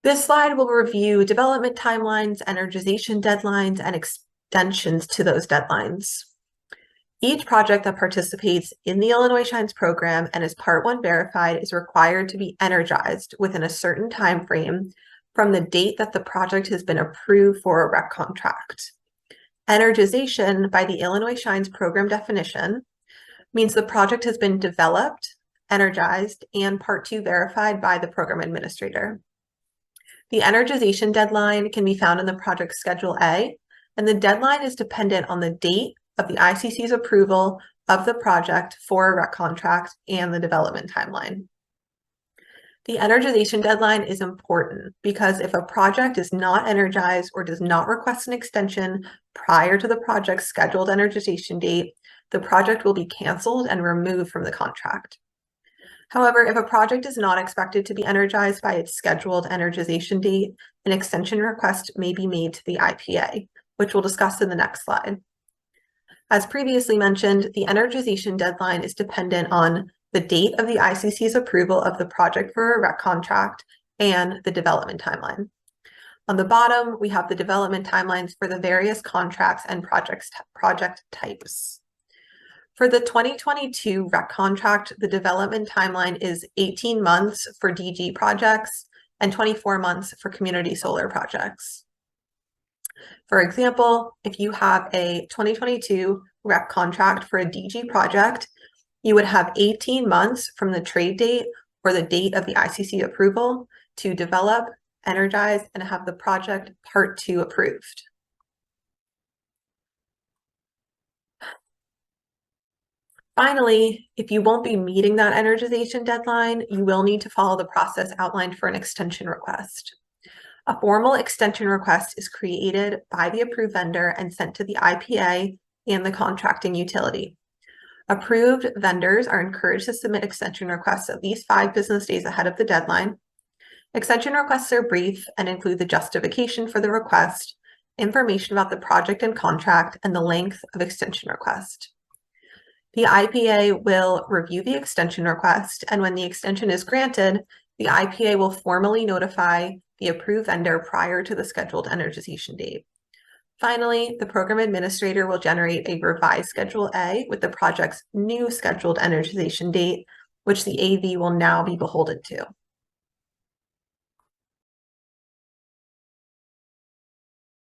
This slide will review development timelines, energization deadlines, and extensions to those deadlines. Each project that participates in the Illinois Shines program and is Part 1 verified is required to be energized within a certain time frame from the date that the project has been approved for a REC contract. Energization, by the Illinois Shines program definition, means the project has been developed, energized, and Part 2 verified by the program administrator. The energization deadline can be found in the project Schedule A, and the deadline is dependent on the date of the ICC's approval of the project for a REC contract and the development timeline. The energization deadline is important because if a project is not energized or does not request an extension prior to the project's scheduled energization date, the project will be canceled and removed from the contract. However, if a project is not expected to be energized by its scheduled energization date, an extension request may be made to the IPA, which we'll discuss in the next slide. As previously mentioned, the energization deadline is dependent on the date of the ICC's approval of the project for a REC contract and the development timeline. On the bottom, we have the development timelines for the various contracts and project types. For the 2022 REC contract, the development timeline is 18 months for DG projects and 24 months for community solar projects. For example, if you have a 2022 REC contract for a DG project, you would have 18 months from the trade date or the date of the ICC approval to develop, energize, and have the project Part 2 approved. Finally, if you won't be meeting that energization deadline, you will need to follow the process outlined for an extension request. A formal extension request is created by the approved vendor and sent to the IPA and the contracting utility. Approved vendors are encouraged to submit extension requests at least 5 business days ahead of the deadline. Extension requests are brief and include the justification for the request, information about the project and contract, and the length of extension request. The IPA will review the extension request, and when the extension is granted, the IPA will formally notify the approved vendor prior to the scheduled energization date. Finally, the program administrator will generate a revised Schedule A with the project's new scheduled energization date, which the AV will now be beholden to.